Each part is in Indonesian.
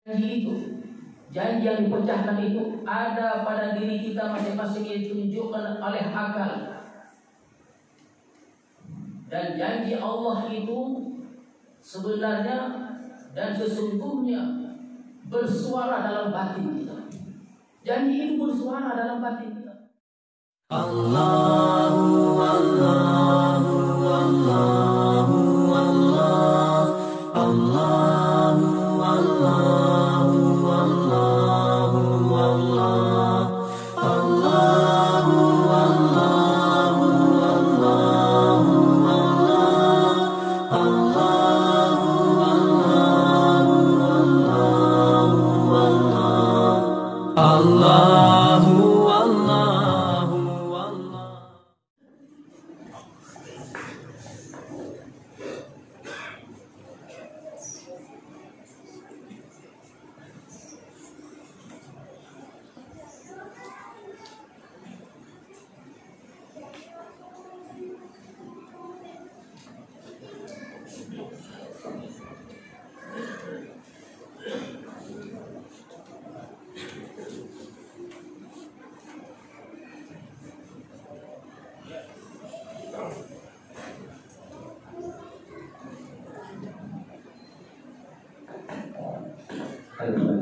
Janji itu, janji yang dipecahkan itu ada pada diri kita masing-masing, yang ditunjukkan oleh akal. Dan janji Allah itu sebenarnya dan sesungguhnya bersuara dalam batin kita. Janji itu bersuara dalam batin kita. Allahu Allahu Allahu Allah Allahu Allahu Allahu Allah Allahu Allahu Allahu Allahu Allahu Allahu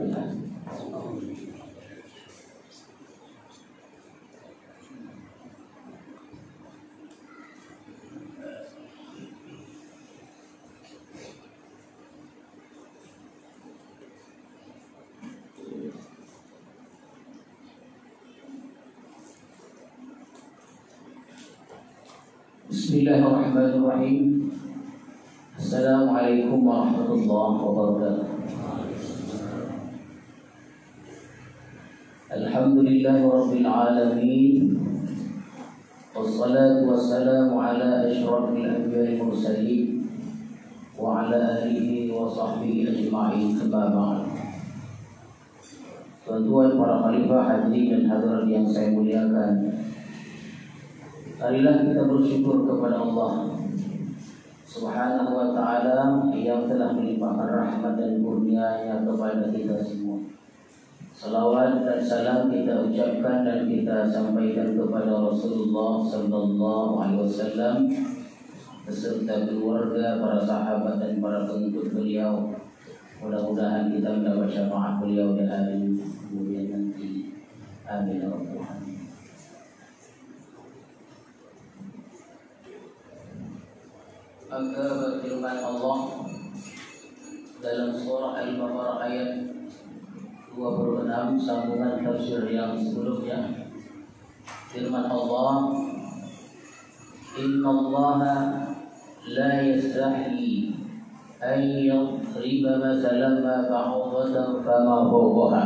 Bismillahirrahmanirrahim. Assalamualaikum warahmatullahi wabarakatuh. Alhamdulillahirabbil alamin. Wassalatu wassalamu ala asyrafil anbiya'i wal mursalin wa ala alihi wa sahbihi ajma'in. Amma ba'd. Tuan-tuan para khalifah, hadirin dan hadirat yang saya muliakan, marilah kita bersyukur kepada Allah Subhanahu wa ta'ala yang telah melimpahkan rahmat dan kurnia-Nya kepada kita semua. Salawat dan salam kita ucapkan dan kita sampaikan kepada Rasulullah sallallahu alaihi wasallam beserta keluarga, para sahabat dan para pengikut beliau. Mudah-mudahan kita mendapat syafaat beliau di hari kemudian nanti. Amin ya rabbal alamin. Maka berfirman Allah dalam surah Al-Baqarah ayat 26, sambungan tafsir yang sebelumnya. Firman Allah, Innallaha la yastahi an yadriba mathalan ma ba'udatan fama fawqaha.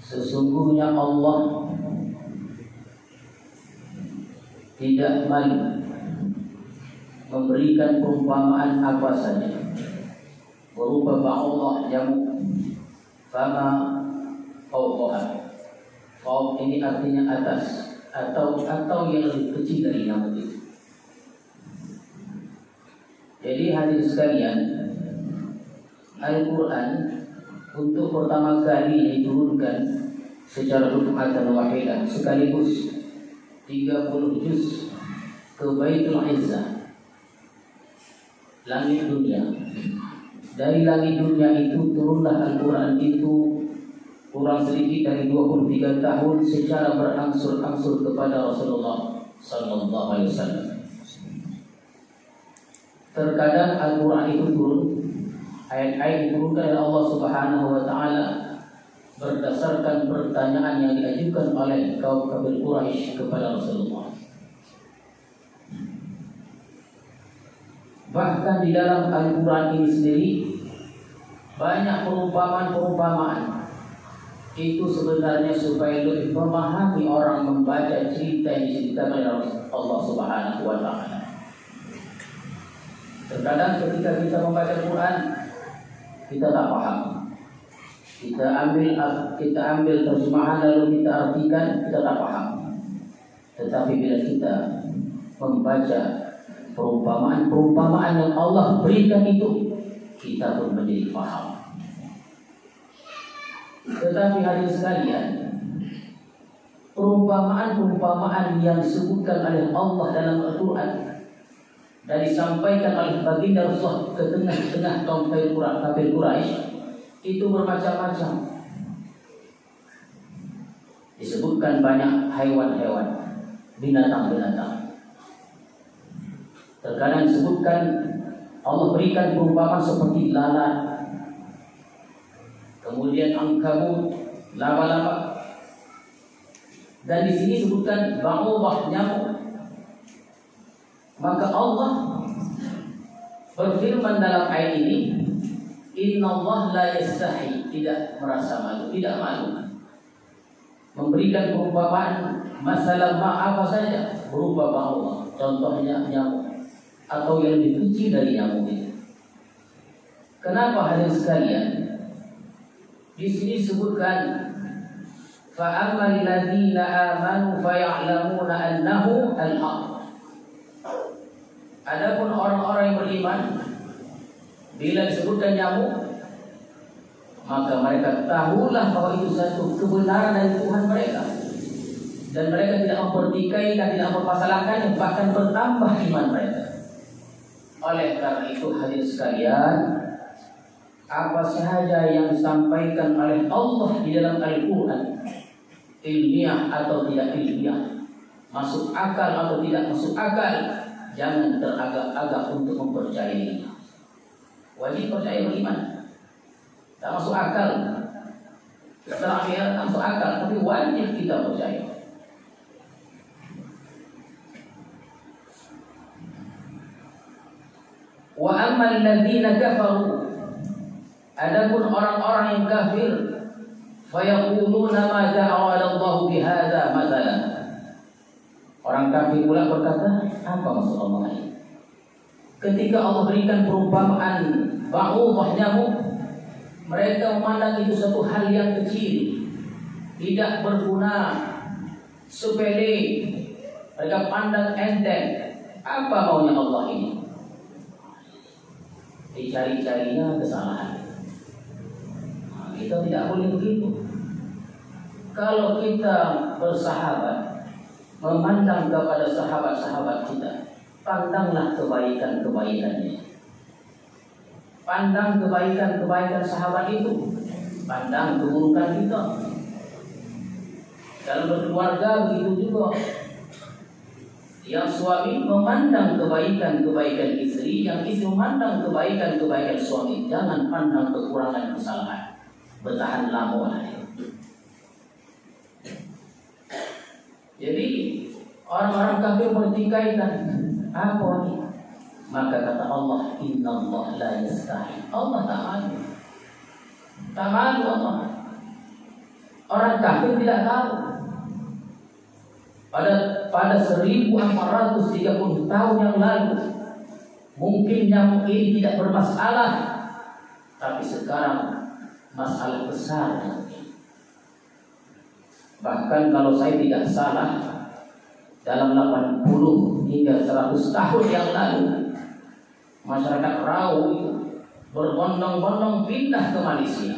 Sesungguhnya Allah tidak malu memberikan perumpamaan apa saja berupa ba'udah jamu fama fawqaha. Fawq ini artinya atas atau yang lebih kecil dari nyamuk itu. Jadi hadirin sekalian, Al-Quran untuk pertama kali diturunkan secara duf'atan wahidah sekaligus 30 juz ke Baitul Izzah, langit dunia. Dari langit dunia itu turunlah Al-Quran itu kurang sedikit dari 23 tahun secara berangsur-angsur kepada Rasulullah sallallahu alaihi wasallam. Terkadang Al-Quran itu turun, ayat-ayat diturunkan oleh Allah Subhanahu wa taala berdasarkan pertanyaan yang diajukan oleh kaum kafir Quraisy kepada Rasulullah. Bahkan di dalam Al-Quran ini sendiri banyak perumpamaan-perumpamaan. Itu sebenarnya supaya lebih memahami orang membaca cerita yang diceritakan oleh Allah Subhanahu wa taala. Terkadang ketika kita membaca Al-Quran, kita tak paham. Kita ambil terjemahan lalu kita artikan, kita tak paham. Tetapi bila kita membaca perumpamaan yang Allah berikan itu kita pun menjadi paham. Tetapi hadirin sekalian, perumpamaan yang disebutkan oleh Allah dalam Al-Quran dan disampaikan oleh baginda Rasulullah ke tengah-tengah kaum kafir Quraisy itu bermacam-macam. Disebutkan banyak hewan-hewan, binatang-binatang. Terkadang disebutkan Allah berikan perumpamaan seperti lalat, kemudian ankabut, laba-laba. Dan di sini disebutkan ba'udah, nyamuk. Maka Allah berfirman dalam ayat ini, Innallaha la yastahi, tidak merasa malu, tidak malu memberikan perumpamaan masalah apa saja berupa ba'udah, contohnya nyamuk atau yang lebih kecil dari nyamuk itu. Kenapa hadirin sekalian? Di sini disebutkan fa'amal ladzina amanu faya'lamuna annahu al-haq. Adapun orang-orang yang beriman, bila disebutkan nyamuk, maka mereka tahulah bahwa itu satu kebenaran dari Tuhan mereka, dan mereka tidak mempertikaikan, tidak mempermasalahkan, bahkan bertambah iman mereka. Oleh karena itu hadirin sekalian, apa saja yang disampaikan oleh Allah di dalam Al-Quran, ilmiah atau tidak ilmiah, masuk akal atau tidak masuk akal, jangan teragak-agak untuk mempercayainya. Wajib percaya beriman. Tak masuk akal, terakhir tak masuk akal, tapi wajib kita percaya. Wa ammal ladzina kafaru, adapun orang-orang yang kafir, fayaquluna ma ja'ala Allahu bihadza mathalan. Orang kafir pula berkata, apa maksud Allah ini? Ketika Allah berikan perumpamaan ba'udah, nyamuk, mereka memandang itu satu hal yang kecil, tidak berguna, sepele. Mereka pandang enteng. Apa maunya Allah ini? Dicari-carinya kesalahan. Kita tidak boleh begitu. Kalau kita bersahabat, memandang kepada sahabat-sahabat kita, pandanglah kebaikan-kebaikannya. Pandang kebaikan-kebaikan sahabat itu, pandang keburukan kita. Dalam berkeluarga begitu juga. Yang suami memandang kebaikan-kebaikan istri, yang istri memandang kebaikan-kebaikan suami. Jangan pandang kekurangan kesalahan. Bertahan lama. Jadi orang-orang kafir bertikaikan, apa ini? Maka kata Allah, Innallaha la yastahi. Allah tak malu. Tak malu Allah. Orang kafir tidak tahu. Pada 1430 tahun yang lalu, mungkin nyamuk ini tidak bermasalah, tapi sekarang masalah besar. Bahkan kalau saya tidak salah, dalam 80 hingga 100 tahun yang lalu, masyarakat Rau berbondong-bondong pindah ke Malaysia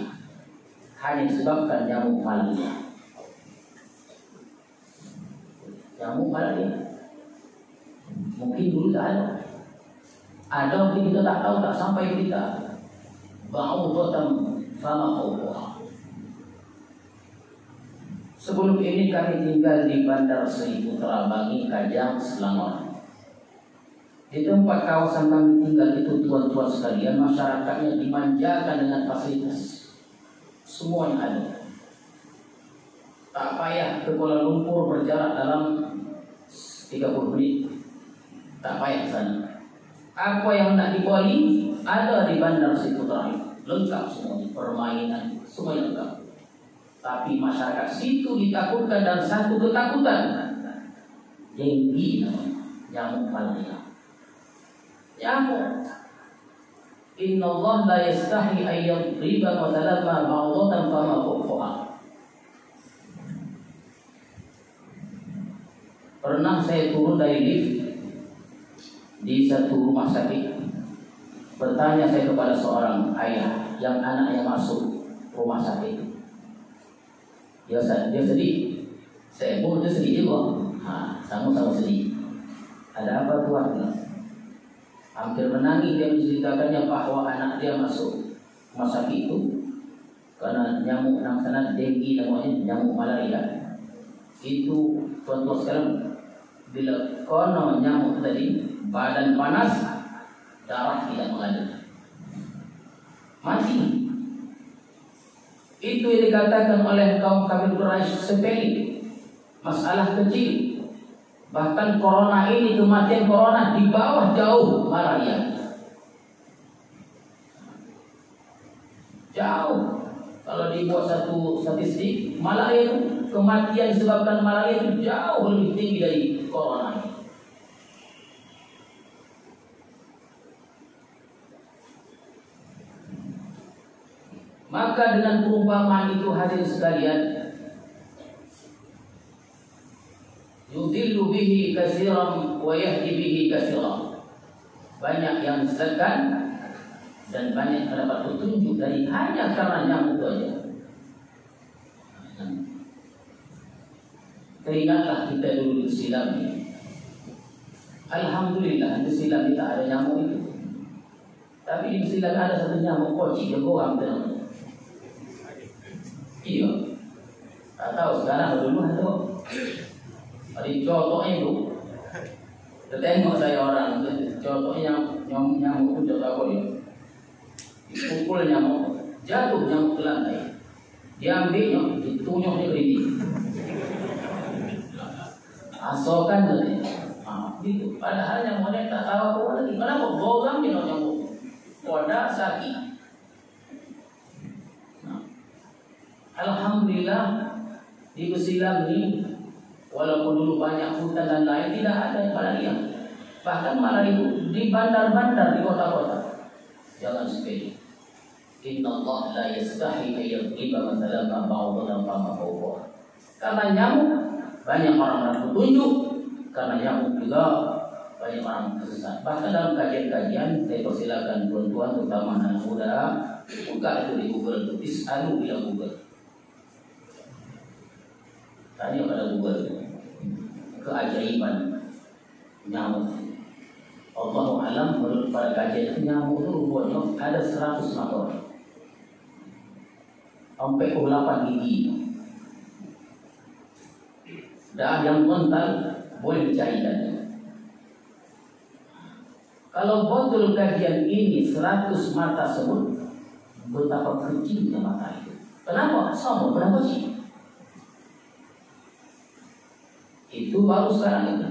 hanya disebabkan nyamuk malaria. Nyamuk malaria mungkin dulu tak ada. Ada mungkin kita tak tahu, tak sampai kita. Ba'udotam fama qawwa. Sebelum ini kami tinggal di Bandar Seri Putra Bangi, Kajang, Selangor. Di tempat kawasan kami tinggal itu, tuan-tuan sekalian, masyarakatnya dimanjakan dengan fasilitas semua yang ada. Tak payah ke Kuala Lumpur berjarak dalam 30 menit. Tak payah sana. Apa yang nak di Bali ada di Bandar Seri Putra ini. Lengkap semuanya, permainan, semua lengkap. Tapi masyarakat situ ditakutkan dan satu ketakutan, denggi namanya, nyamuk malaria. Nyamuk. Innallaha la yastahi an yadriba mathalan ma ba'udatan fama fawqaha. Pernah saya turun dari lift di satu rumah sakit. Bertanya saya kepada seorang ayah yang anaknya masuk rumah sakit. Dia sedih. Saya pun dia sedih juga. Sama-sama sedih. Ada apa tuan? Hampir menangis dia menceritakannya bahwa anak dia masuk rumah sakit itu karena nyamuk namanya denggi, namanya nyamuk malaria. Itu contoh sekarang bila kono nyamuk tadi badan panas, darah tidak mengalir, mati. Itu yang dikatakan oleh kaum kafir Quraisy sepele, masalah kecil. Bahkan corona ini, kematian corona di bawah jauh malaria. Jauh. Kalau dibuat satu statistik, malaria itu kematian disebabkan malaria itu jauh lebih tinggi dari corona ini. Maka dengan perumpamaan itu hadirin sekalian, yudillu bihi katsiran wa yahdi bihi katsiran. Banyak yang disesatkan dan banyak mendapat petunjuk dari hanya karena nyamuk saja. Teringatlah kita dulu di silam ini. Alhamdulillah di silam kita ada nyamuk itu. Tapi di silam ada satu nyamuk koci yang gorang tenang. Iya. Tak tahu sekarang dulu ada. Ada contohnya itu. Tengok saya orang contohnya nyamuk itu jatuh dia. Dipukul nyamuk, jatuh nyamuk ke lantai. Diambilnya, ditunyuknya ke ini. Asokan tadi. Gitu. Padahal nyamuknya tak tahu apa lagi. Kenapa gorang dia nyamuk? Wadah sakit. Alhamdulillah di Besilam ini walaupun dulu banyak hutan dan lain tidak ada malaria. Bahkan malaria itu di bandar-bandar di kota-kota. Jangan sepele. Inna Allah la yastahi ayyadhiba mathalan ma ba'dhan ma fawqa. Karena nyamuk banyak orang petunjuk, karena nyamuk juga banyak orang tersesat. Bahkan dalam kajian-kajian saya persilakan tuan-tuan terutama anak muda buka itu di Google, itu is'alu ila Google. Tanya pada Google keajaiban nyamuk. Allahu alam, menurut para kajian nyamuk itu rupanya ada 100 motor sampai 8 gigi. Dan yang mental boleh dicairkan. Kalau betul kajian ini 100 mata sebut, betapa kecilnya mata itu. Kenapa? Sama berapa sih? Itu baru sekarang itu.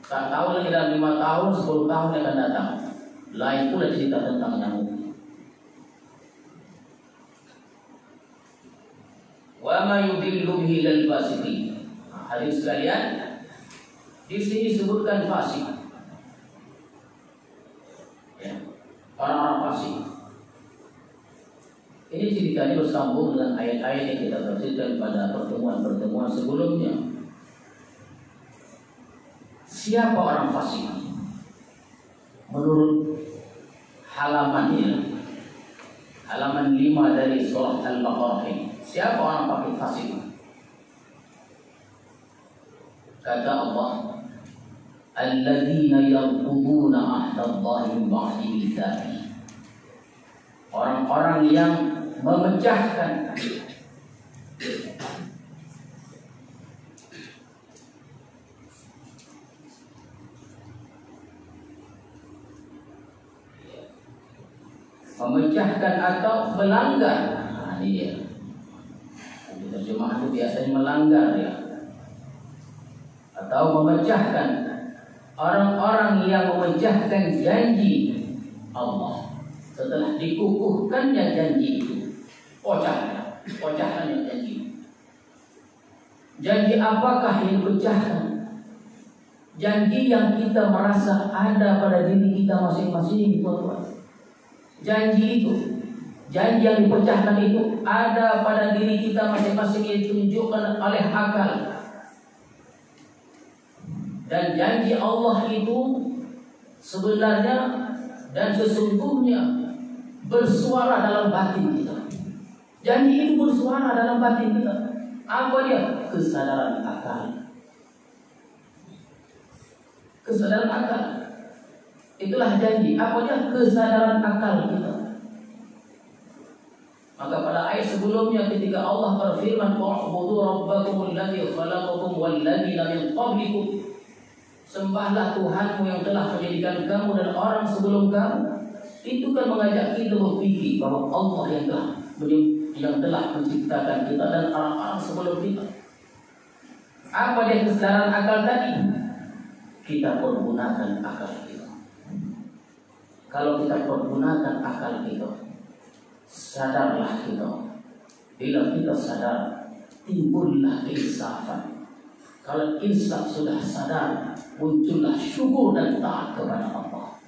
Tak tahu lagi dalam 5 tahun, 10 tahun yang akan datang. Lain pula cerita tentang nyamuk. Wa ma yudillu bihi lil fasiqin. Hadirin sekalian, di sini disebutkan fasik. Ya, orang-orang fasik. Ini ceritanya bersambung dengan ayat-ayat yang kita tafsirkan pada pertemuan-pertemuan sebelumnya. Siapa orang fasik? Menurut halaman 5 dari surah Al-Baqarah ini, siapa orang fasik? Kata Allah, alladzina yanquduna ahdallahi min ba'di mitsaqih. Orang-orang yang memecahkan atau melanggar. Ini dia. Terjemahan itu biasanya melanggar ya. Atau memecahkan. Orang-orang yang memecahkan janji Allah setelah dikukuhkannya janji itu. Pecahkan yang janji. Janji apakah yang dipecahkan? Janji yang kita merasa ada pada diri kita masing-masing, teman-teman. Janji yang dipecahkan itu ada pada diri kita masing-masing, yang ditunjukkan oleh akal. Dan janji Allah itu sebenarnya dan sesungguhnya bersuara dalam batin kita. Janji itu bersuara dalam batin kita. Apa dia? Kesadaran akal. Kesadaran akal. Itulah janji. Apa dia? Kesadaran akal kita. Maka pada ayat sebelumnya ketika Allah berfirman, "Wa'budu rabbakumul ladzi khalaqakum wal ladzina min qablikum." Sembahlah Tuhanmu yang telah menjadikan kamu dan orang sebelum kamu. Itu kan mengajak kita berpikir bahwa Allah yang telah menciptakan kita dan orang-orang sebelum kita. Apa dia kesadaran akal tadi? Kita pergunakan akal kita. Kalau kita pergunakan akal kita, sadarlah kita. Bila kita sadar, timbullah insafan. Kalau insaf sudah sadar, muncullah syukur dan taat kepada Allah.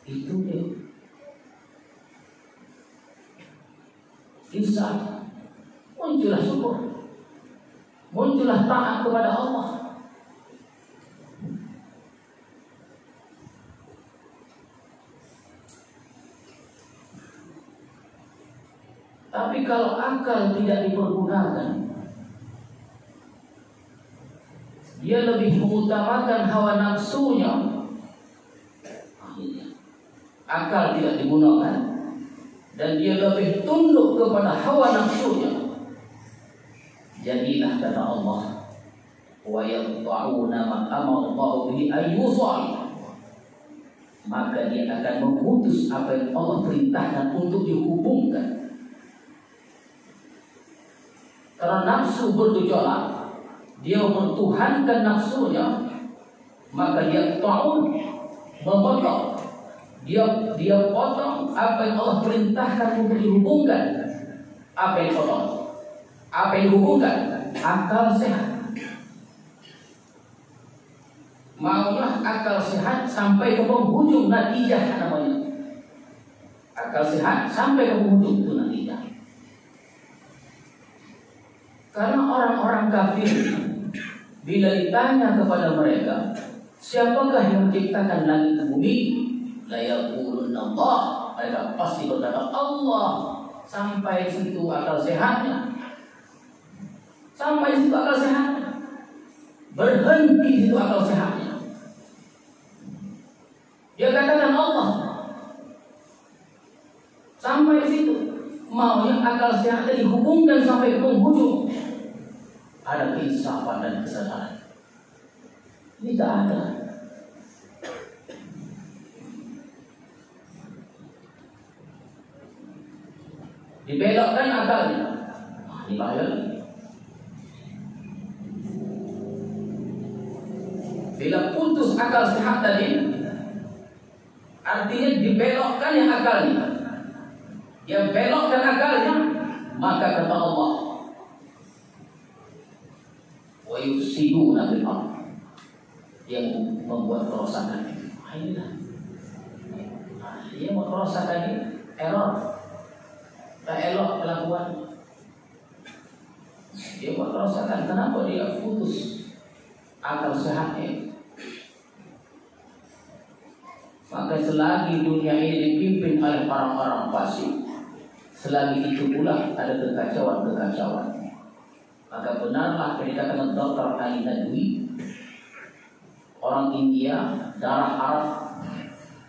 Itu dia. Insaf, muncullah syukur, muncullah taat kepada Allah. Tapi kalau akal tidak dipergunakan, dia lebih mengutamakan hawa nafsunya. Akal tidak digunakan dan dia lebih tunduk kepada hawa nafsunya. Jadilah kata Allah, wa yaqta'una ma amara Allah bihi ay yusal. Maka dia akan memutus apa yang Allah perintahkan untuk dihubungkan. Karena nafsu bergejolak, dia mempertuhankan nafsunya, maka dia ta'un, memotong. Dia potong apa yang Allah perintahkan untuk dihubungkan. Apa yang potong? Apa yang dihubungkan? Akal sehat. Maulah akal sehat sampai ke penghujung natijah namanya. Akal sehat sampai ke penghujung itu natijah. Karena orang-orang kafir bila ditanya kepada mereka, siapakah yang menciptakan langit dan bumi? La yaqulunna Allah. Mereka pasti berkata Allah. Sampai situ akal sehatnya. Sampai situ akal sehatnya. Berhenti situ akal sehatnya. Dia katakan Allah. Sampai situ. Maunya akal sehatnya dihubungkan sampai ke penghujung. Ada keinsafan dan kesadaran. Ini tak ada. Dibelokkan akalnya. Ini bahaya. Bila putus akal sehat tadi, artinya dibelokkan yang akalnya. Yang belokkan akalnya, maka kata Allah, wa yufsiduna fil ardh, yang membuat kerusakan. Inilah. Dia membuat kerusakan ini error. Tak elok kelakuan. Dia membuat kerusakan. Kenapa dia putus akal sehatnya? Maka selagi dunia ini dipimpin oleh orang-orang fasik, selagi itu pula ada kekacauan-kekacauan. Maka benarlah dikatakan Dr. Ali Nadwi, orang India, darah Arab.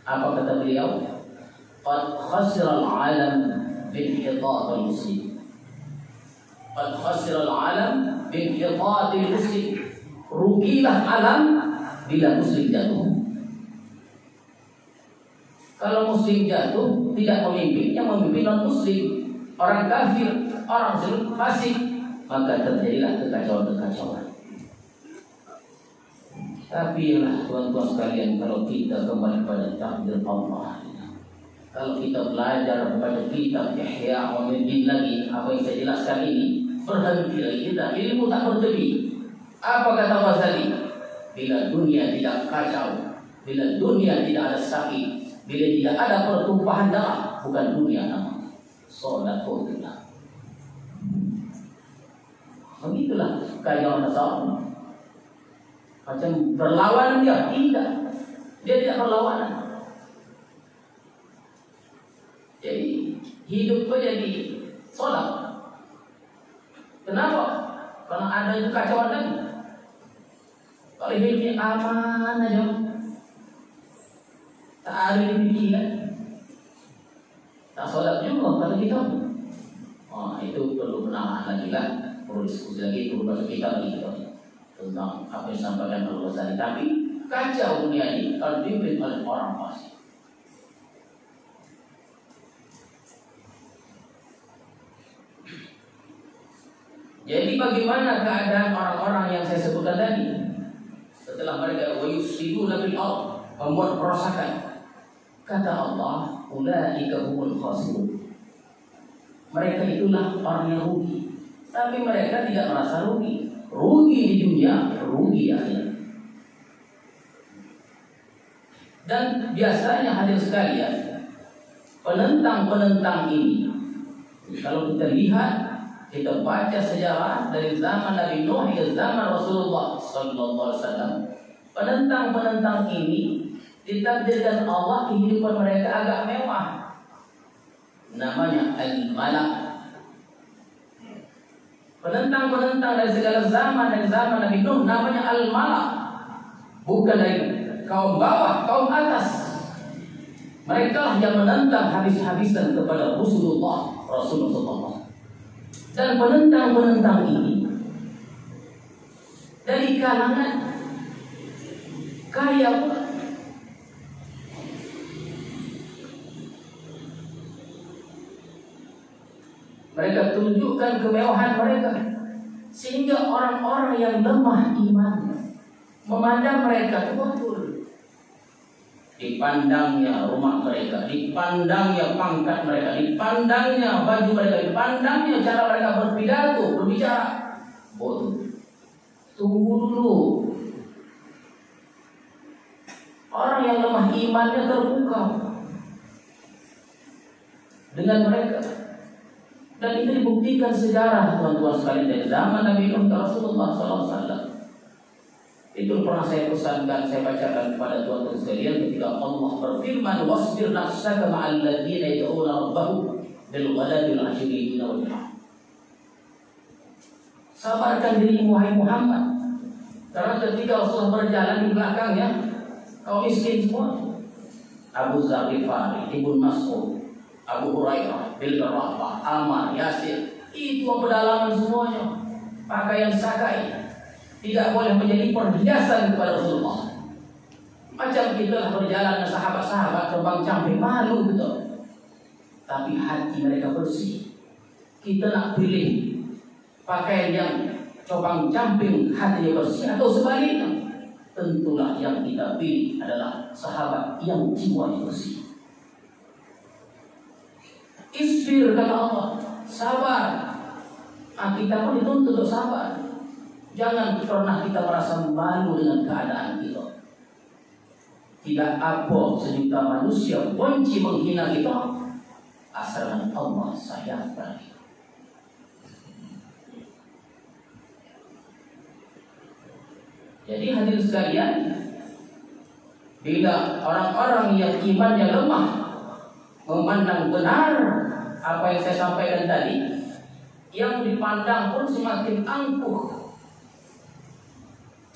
Apa kata beliau? Qad khasira al-alam binhitat al-muslim. Qad khasira al-alam binhitat al-muslim. Rugilah alam bila muslim jatuh. Kalau muslim jatuh, tidak memimpin, yang memimpin non-muslim, orang kafir, orang fasik, maka terjadilah kekacauan-kekacauan. Tapi lah tuan-tuan sekalian, kalau kita kembali pada takdir Allah, kalau kita belajar pada kitab Ihya Ulumuddin lagi, apa yang saya jelaskan ini, berhenti lagi kita, ilmu tak bertepi. Apa kata Ghazali? Bila dunia tidak kacau, bila dunia tidak ada sakit, bila tidak ada pertumpahan darah, bukan dunia nama. Solatullah. Begitulah kaya Nasrani. Macam berlawan dia, tidak. Dia tidak berlawanan. Jadi hidup kok jadi sholat. Kenapa? Karena ada itu kacauan tadi. Kalau hidupnya aman aja, tak ada dipikiran, tak sholat juga kata kita. Oh, itu perlu penamaan lagi lah, perlu diskusi lagi, perlu baca kitab lagi tentang apa yang disampaikan oleh Ghazali. Tapi kacau dunia ini kalau dipimpin oleh orang fasik. Jadi bagaimana keadaan orang-orang yang saya sebutkan tadi? Setelah mereka wayusiduna fil ardh, membuat perosakan. Kata Allah, ulaika humul khasirun. Mereka itulah orang yang rugi. Tapi mereka tidak merasa rugi. Rugi di dunia, rugi akhirat. Dan biasanya hadir sekalian, penentang-penentang ini, kalau kita lihat, kita baca sejarah dari zaman Nabi Nuh hingga zaman Rasulullah Sallallahu Alaihi Wasallam, penentang-penentang ini ditakdirkan Allah kehidupan mereka agak mewah. Namanya al-malak. Penentang-penentang dari segala zaman, dari zaman Nabi Nuh namanya al-malak. Bukan dari kaum bawah, kaum atas. Mereka lah yang menentang habis-habisan kepada Rasulullah. Dan penentang-penentang ini dari kalangan kaya pula. Mereka tunjukkan kemewahan mereka sehingga orang-orang yang lemah imannya memandang mereka itu betul. Dipandangnya rumah mereka, dipandangnya pangkat mereka, dipandangnya baju mereka, dipandangnya cara mereka berpidato, berbicara. Bodoh. Tunggu dulu. Orang yang lemah imannya terbuka dengan mereka. Dan itu dibuktikan sejarah teman-teman sekalian dari zaman Nabi Nuh ke Rasulullah SAW. Itu pernah saya pesankan, saya bacakan kepada tuan-tuan sekalian ketika Allah berfirman, wasbir nafsaka ma'al ladzina yad'una rabbahum bil ghadati wal 'ashyi wal duha. Sabarkan dirimu wahai Muhammad, karena ketika Rasulullah berjalan di belakangnya kaum miskin semua. Abu Dzar Ghifari, Ibnu Mas'ud, Abu Hurairah, Bilal Rabah, Ammar, Yasir, itu pedalaman semuanya. Pakaian sakai tidak boleh menjadi perhiasan kepada Rasulullah. Macam kita berjalan dengan sahabat-sahabat terbang camping, malu betul. Tapi hati mereka bersih. Kita nak pilih pakaian yang cobang camping hatinya bersih atau sebaliknya, tentulah yang kita pilih adalah sahabat yang jiwanya bersih. Isbir kata Allah, sabar. Kita pun dituntut untuk sabar. Jangan pernah kita merasa malu dengan keadaan kita. Tidak apa sejuta manusia benci menghina kita, asalkan Allah sayang pada kita. Jadi hadirin sekalian, bila orang-orang yang imannya lemah memandang benar apa yang saya sampaikan tadi, yang dipandang pun semakin angkuh.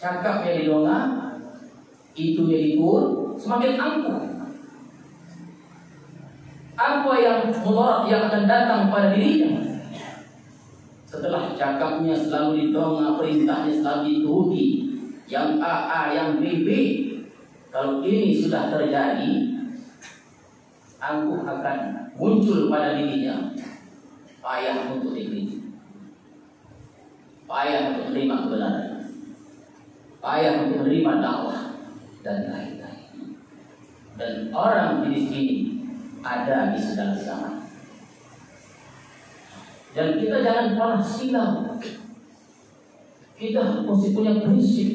Cakapnya didongak, itunya dikur, semakin angkuh. Apa yang mudarat yang akan datang pada dirinya setelah cakapnya selalu didongak, perintahnya selalu dituruti, yang A, yang B. Kalau ini sudah terjadi, angkuh akan muncul pada dirinya. Payah untuk dikritik, payah untuk menerima kebenaran, payah untuk menerima dakwah dan lain-lain. Dan orang jenis ini ada di segala zaman. Dan kita jangan pernah silam. Kita mesti punya prinsip.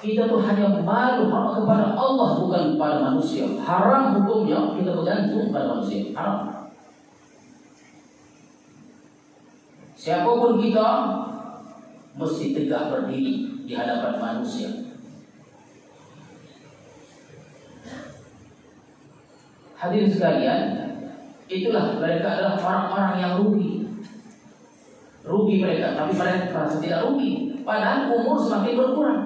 Kita tuh hanya malu kepada Allah, bukan kepada manusia. Haram hukumnya kita bergantung pada manusia. Haram. Siapapun kita mesti tegak berdiri di hadapan manusia. Hadirin sekalian, itulah mereka adalah orang-orang yang rugi. Rugi mereka, tapi mereka merasa tidak rugi. Padahal umur semakin berkurang.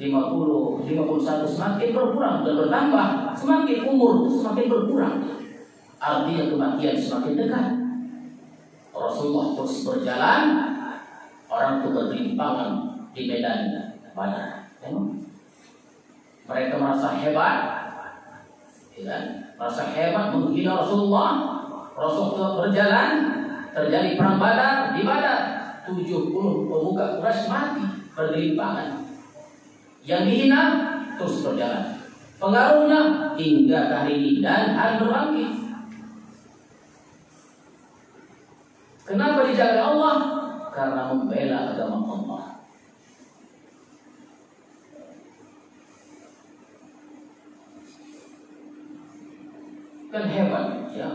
50, 51 semakin berkurang dan bertambah. Semakin umur semakin berkurang. Artinya kematian semakin dekat. Rasulullah terus berjalan, orang itu bergelimpangan di medan Badar. Mereka merasa hebat, merasa hebat menghina Rasulullah. Rasulullah berjalan, terjadi perang Badar. Di Badar 70 pemuka Quraisy mati bergelimpangan. Yang dihina terus berjalan. Pengaruhnya hingga hari ini dan hari berbangkit. Kenapa dijaga Allah? Karena membela agama Allah. Kan hebat, ya.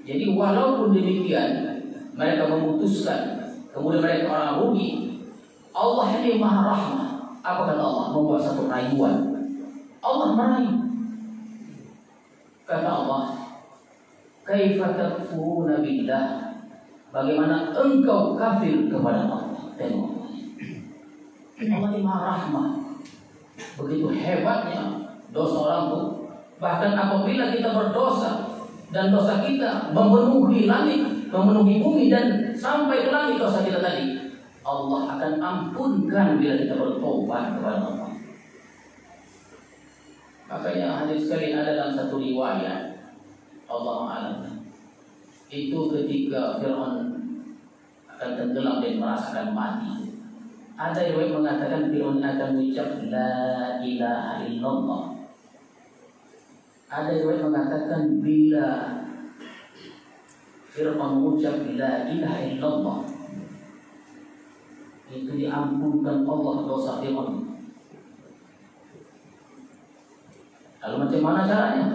Jadi walaupun demikian mereka memutuskan, kemudian mereka orang rugi. Allah ini Maha Rahmah. Apa kata Allah? Membuat satu rayuan. Allah merayu. Kata Allah, "Kaifa takfuruna billah?" Bagaimana engkau kafir kepada Allah? Tengok. Allah ini Maha Rahmah. Begitu hebatnya dosa orang itu. Bahkan apabila kita berdosa dan dosa kita memenuhi langit, memenuhi bumi dan sampai ke langit dosa kita tadi, Allah akan ampunkan bila kita bertobat kepada Allah. Makanya hadis sekali ada dalam satu riwayat, Allah a'lam, itu ketika Fir'aun akan tenggelam dan merasakan mati. Ada riwayat mengatakan Fir'aun akan mengucap la ilaha illallah. Ada riwayat mengatakan bila Fir'aun mengucap la ilaha illallah, itu diampunkan Allah dosa Fir'aun. Lalu macam mana caranya?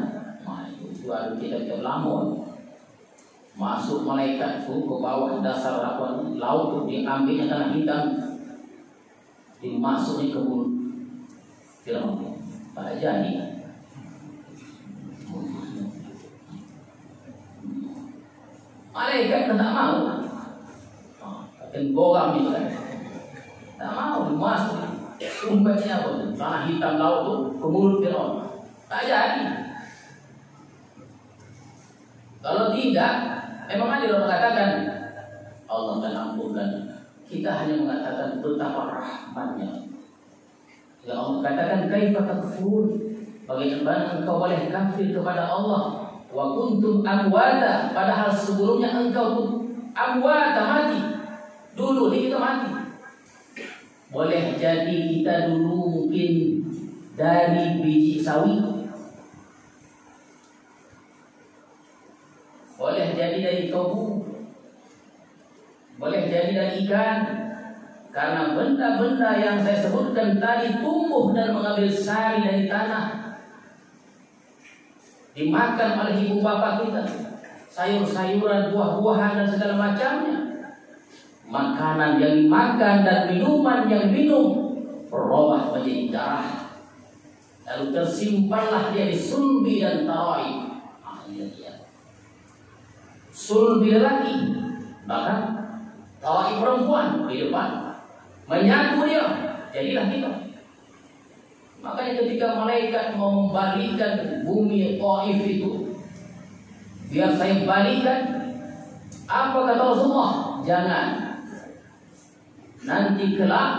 Nah, itu ada kita lamun. Masuk malaikat itu ke bawah dasar laut itu, diambilnya tanah hitam, dimasukin ke mulut Fir'aun. Tak jadi. Malaikat tak mau. Akan boram juga. Tak mau dimasuk. Sumpahnya apa? Tanah hitam laut itu ke mulut Fir'aun. Tak jadi. Kalau tidak, memang ada orang mengatakan Allah akan ampunkan. Kita hanya mengatakan betapa rahmatnya. Ya Allah katakan kaifa takfur? Bagaimana engkau boleh kafir kepada Allah? Wa kuntum amwata, padahal sebelumnya engkau amwata, mati. Dulu kita mati. Boleh jadi kita dulu mungkin dari biji sawi. Boleh jadi dari tobu, boleh jadi dari ikan. Karena benda-benda yang saya sebutkan tadi tumbuh dan mengambil sari dari tanah, dimakan oleh ibu bapak kita. Sayur-sayuran, buah-buahan dan segala macamnya. Makanan yang dimakan dan minuman yang diminum berubah menjadi darah. Lalu tersimpanlah dia di sulbi dan tarai. Sulbi lagi, bahkan tarai perempuan di depan, menyatu dia, jadilah kita. Makanya ketika malaikat mau membalikan bumi Taif itu, biar saya balikan, apa kata Rasulullah? Jangan. Nanti kelak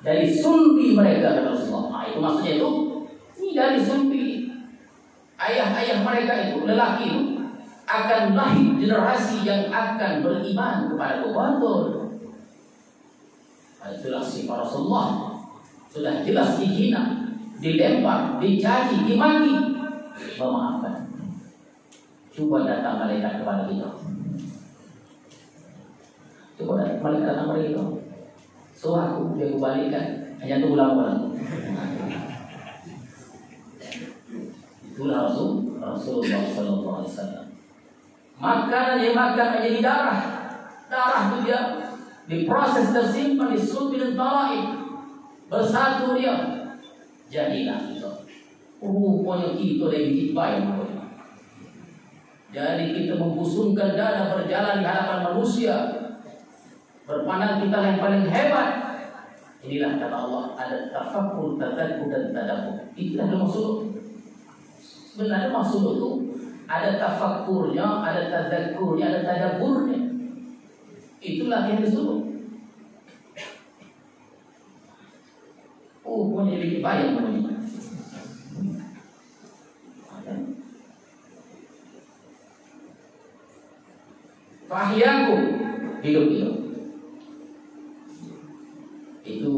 dari sulbi mereka, kata Rasulullah. Nah, itu maksudnya itu, ini dari sulbi ayah-ayah mereka itu, lelaki itu, akan lahir generasi yang akan beriman kepada Allah. Itulah sifat Rasulullah. Sudah jelas dihina, dilempar, dicaci, dimaki, memaafkan. Coba datang malaikat kepada kita. Coba malaikat datang kepada kita. So aku dia kembalikan, hanya tunggu laporan. Itulah Rasulullah Sallallahu Alaihi Wasallam. Makanan yang makan menjadi darah. Darah itu dia diproses, tersimpan di sulbi dan tarai. Bersatu dia. Jadilah kita. Rupanya kita dari biji bayi. Jadi kita membusungkan dada berjalan di hadapan manusia, berpandang kita yang paling hebat. Inilah kata Allah, ada tafakkur, tadabur dan tadabbur. Itulah maksud. Sebenarnya maksud itu ada tafakkurnya, ada tadabburnya, ada tadabburnya. Itulah yang disuruh. Pokoknya lebih bayang pokoknya. Fahyakum, hidup. Itu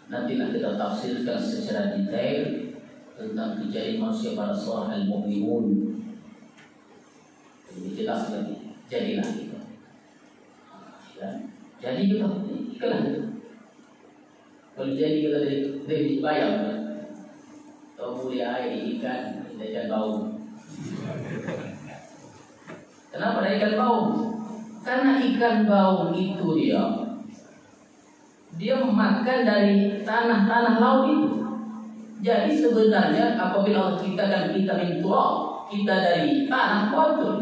nantilah kita tafsirkan secara detail tentang kejadian manusia pada surah Al-Mu'minun. Lebih jelas lagi. Jadilah kita. Jadi kita ikhlas. Kalau jadi kita dari bayang, tahu mulia air ikan, ikan bau. Kenapa ada ikan bau? Karena ikan bau itu dia makan dari tanah laut itu. Jadi sebenarnya apabila Allah ciptakan kita min turab, kita dari tanah kotor,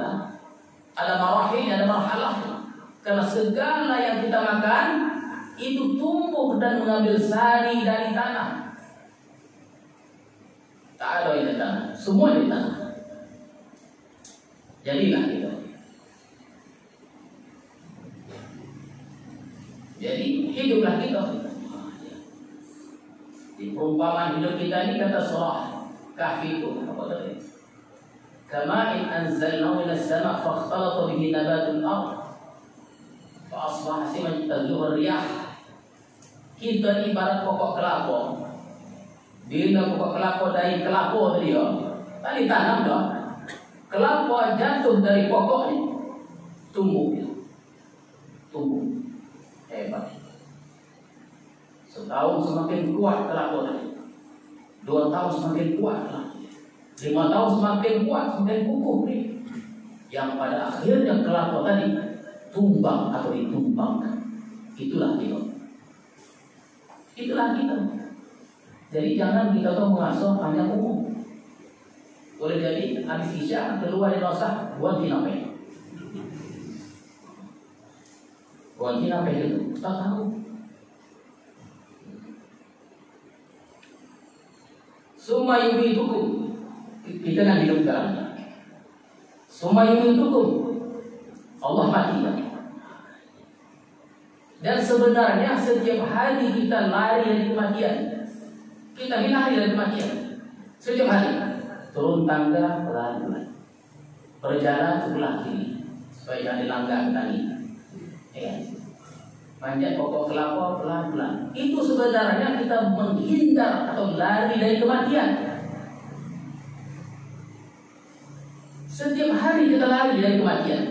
ada marahil, ada marhalah. Karena segala yang kita makan itu tumbuh dan mengambil sari dari tanah. Tak ada yang di tanah, semua di tanah. Jadilah kita. Jadi hiduplah kita. Di perumpamaan hidup kita ini kata surah Kahfi itu apa tadi? Kama'in anzalnahu minas sama' fakhtalata bihi nabatul ardh fa asbaha hasiman tadluhu riyah. Kita ibarat pokok kelapa. Bila pokok kelapa dari kelapa tadi tanam dah. Kelapa jatuh dari pokoknya, tumbuh. Hebat. Setahun semakin kuat kelapa tadi. 2 tahun semakin kuat lah. 5 tahun semakin kuat, semakin kukuh nih. Yang pada akhirnya kelapa tadi tumbang atau ditumbangkan. Itulah kita. Jadi jangan kita tuh mengasuh hanya umum. Boleh jadi habis isya keluar di dosa buat apa? Buat apa itu? Tak tahu. Summa yumitukum. Kita nak hidupkan. Summa yumitukum. Allah matikan. Dan sebenarnya setiap hari kita lari dari kematian. Kita lari dari kematian. Setiap hari. Turun tangga pelan-pelan. Berjalan sebelah kiri supaya jangan dilanggar kaki. Ya. Panjat pokok kelapa pelan-pelan. Itu sebenarnya kita menghindar atau lari dari kematian. Setiap hari kita lari dari kematian.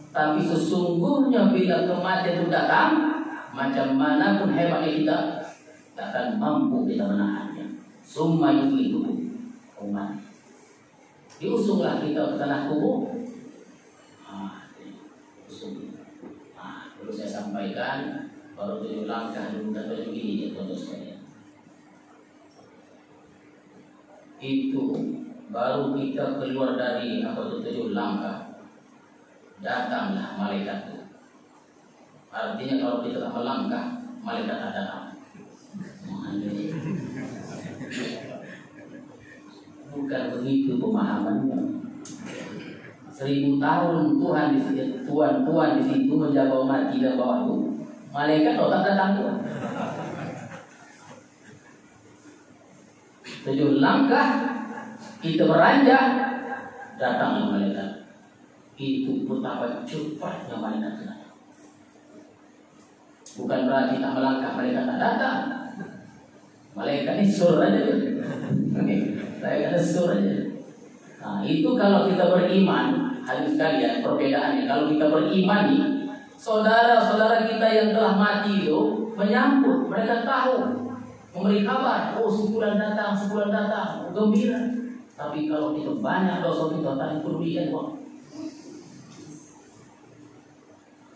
Tapi sesungguhnya bila kematian itu datang, macam manapun hebatnya kita, tak akan mampu kita menahannya. Summa yuhyikum umat. Diusunglah kita ke tanah kubur. Perlu saya sampaikan baru 7 langkah dulu dan 7 ini ya untuk saya. Itu baru kita keluar dari 7 langkah. Datanglah malaikat itu. Artinya kalau kita tak melangkah, malaikat tak datang. Bukan begitu pemahamannya. 1000 tahun Tuhan di situ, Tuhan di situ menjaga umat tidak bawa itu. Malaikat tak datang tuh. 7 langkah kita beranjak, datang malaikat. Itu betapa cepatnya malaikat datang. Bukan berarti tak melangkah malaikat tak datang. Malaikat ini sur aja. Malaikat sur aja. Nah, itu kalau kita beriman, hadis sekalian perbedaannya. Kalau kita beriman nih, saudara-saudara kita yang telah mati itu menyambut, mereka tahu, memberi kabar, oh sebulan datang, gembira. Tapi kalau kita banyak dosa kita tak pedulikan kok.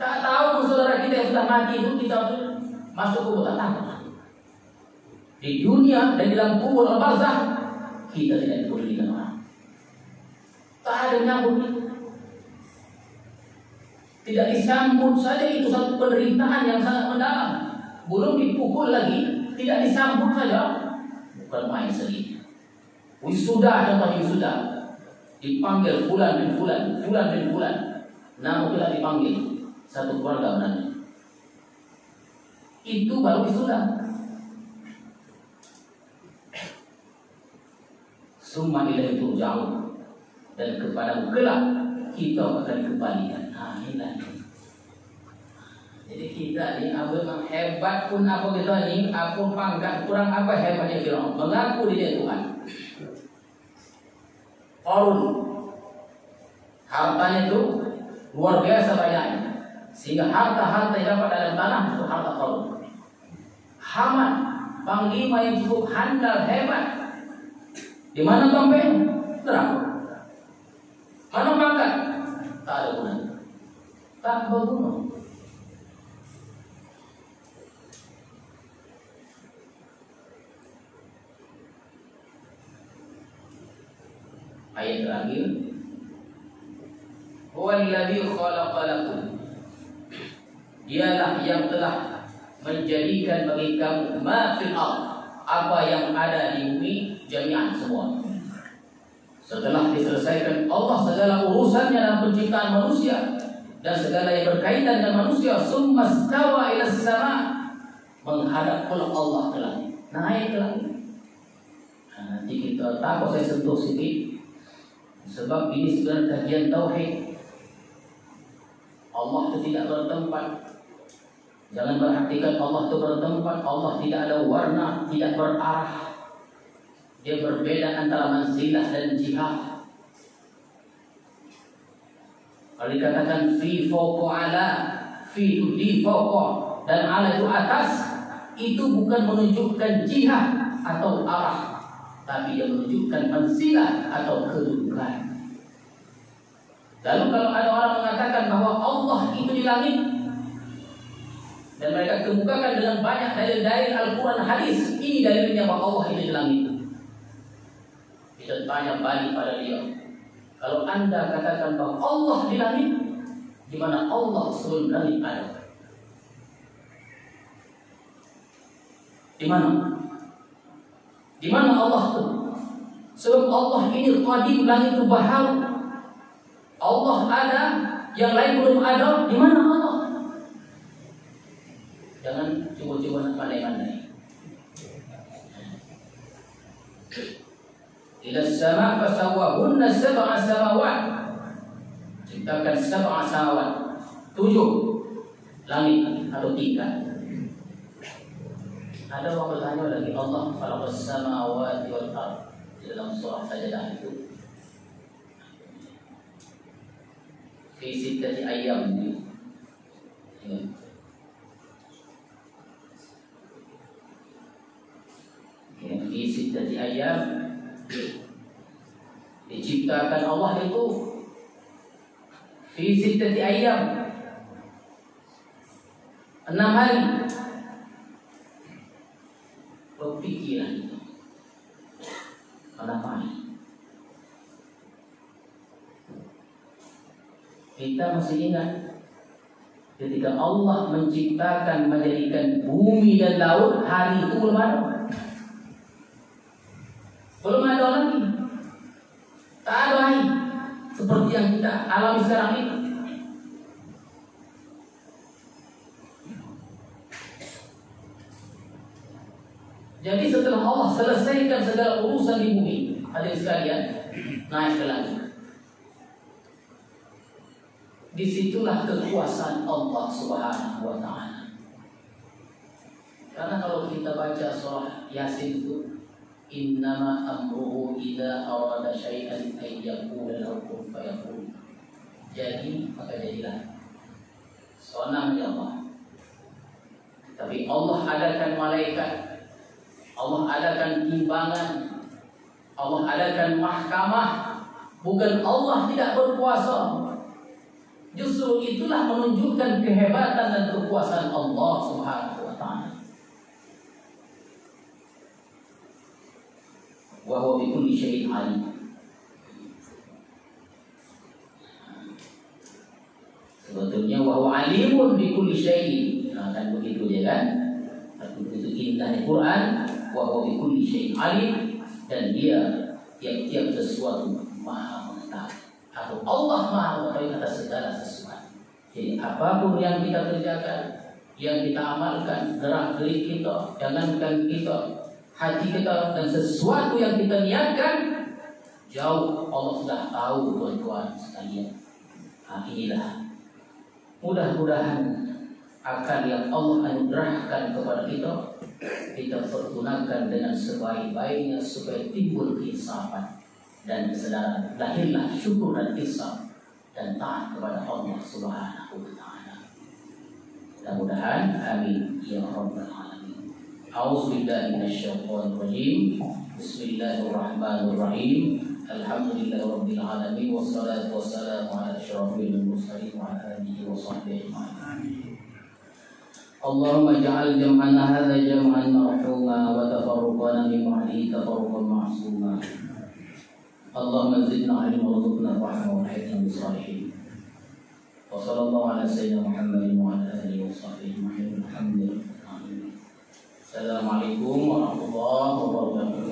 Tak tahu saudara kita yang sudah mati itu kita masuk kubur tak tahu. Di dunia dan di dalam kubur barzakh kita tidak dipedulikan orang. Tak ada yang nyambut. Tidak disambut saja itu satu penderitaan yang sangat mendalam. Belum dipukul lagi, tidak disambut saja, bukan main sedih. Wisuda contohnya wisuda, dipanggil fulan bin fulan, fulan bin fulan, namun tidak dipanggil satu keluarga menanya. Itu baru wisuda. Summa ilaihi turja'un, dan kepadamu kelak kita akan kembalikan. Nah, inilah. Jadi kita ni apa memang hebat pun apa kita ni, apa pangkat kurang apa hebatnya Firaun, mengaku dia Tuhan. Qarun hartanya itu luar biasa banyaknya, sehingga harta-harta yang dapat dalam tanah itu harta Qarun. Haman, panglima yang cukup handal hebat. Di mana tompeng? Neraka. Mana pangkat? Tak ada gunanya. Tak berguna. Ayat terakhir, huwallazi khalaqa lakum, dialah yang telah menjadikan bagi kamu ma fil ardh, apa yang ada di bumi jami'an semua. Setelah diselesaikan Allah segala urusannya dalam penciptaan manusia dan segala yang berkaitan dengan manusia, summa stawa ila sama, menghadap pula Allah ke langit, naik ke langit. Nah, nanti kita tak saya sentuh sedikit, sebab ini sebenarnya kajian tauhid. Allah itu tidak bertempat. Jangan perhatikan Allah itu bertempat. Allah tidak ada warna, tidak berarah. Dia berbeda antara manzilah dan jihad. Kalau dikatakan fi fawqa ala, fi di fawqa, dan ala itu atas, itu bukan menunjukkan jihad atau arah, tapi dia menunjukkan manzilah atau kedudukan. Lalu kalau ada orang mengatakan bahwa Allah itu di langit, dan mereka kemukakan dengan banyak dalil-dalil Al-Quran hadis, ini dalilnya bahwa Allah itu di langit. Kita tanya balik pada dia, kalau anda katakan bahwa Allah di langit, di mana Allah sebelum langit ada? Di mana? Di mana Allah itu? Sebab Allah ini qadim, langit itu baharu. Allah ada, yang lain belum ada. Di mana Allah? Jangan coba-coba pandai-pandai. Ila sama fasawwahunna sab'a samawat. Ciptakan sab'a samawat, 7 langit atau tingkat. Ada orang bertanya lagi, Allah khalaqas samawati wal ardh, dalam surah Sajdah itu fi sittati ayyam. Fi sittati ayyam, diciptakan Allah itu fi sittati ayyam, 6 hari. Berpikiran itu kenapa? Kita masih ingat ketika Allah menciptakan, menjadikan bumi dan laut, hari itu belum ada. Belum ada lagi. Tak ada hari seperti yang kita alami sekarang ini. Jadi setelah Allah selesaikan segala urusan di bumi, hadirin sekalian, naik ke langit. Disitulah kekuasaan Allah Subhanahu wa Ta'ala. Karena kalau kita baca surah Yasin itu, innama amruhu idza arada syai'an ay yaqula lahu kun fayakun. Jadi maka jadilah. Sonamnya Allah. Tapi Allah adakan malaikat, Allah adakan timbangan, Allah adakan mahkamah. Bukan Allah tidak berkuasa. Justru itulah menunjukkan kehebatan dan kekuasaan Allah Subhanahu wa Ta'ala. Wa huwa bi kulli syai'in alim. Sebetulnya wa alimun bi kulli syai'in. Nah, kan begitu ya kan? Begitu indahnya Quran, wa bi kulli syai'in alim, dan dia tiap-tiap sesuatu Maha mengetahui, atau Allah Maha mengetahui atas segala sesuatu. Jadi apapun yang kita kerjakan, yang kita amalkan, gerak-gerik kita, jangankan kita, hati kita, dan sesuatu yang kita niatkan, jauh Allah sudah tahu, tuan-tuan sekalian. Nah, inilah mudah-mudahan akan yang Allah anugerahkan kepada kita pergunakan dengan sebaik-baiknya supaya timbul keinsapan dan kesadaran, lahirlah syukur dan ihsan dan taat kepada Allah Subhanahu wa taala. Mudah-mudahan amin ya rabbal alamin. A'udzubillahi minasyaitonir rajim. Bismillahirrahmanirrahim. Alhamdulillahirabbil alamin wassalatu wassalamu ala asyrafil mursalin wa ala alihi wa sahbihi ajma'in. Allahumma ja'al jam'ana hadza jam'an marhuma wa tafarruqana min ba'dihi tafarruqan ma'suma. Allahumma zidna 'ilman warzuqna rahmatan wa hikmatan bis-salihin. Wa sallallahu ala sayyidina Muhammadin wa ala alihi wa sahbihi ajma'in. Alhamdulillah. Assalamualaikum warahmatullahi wabarakatuh.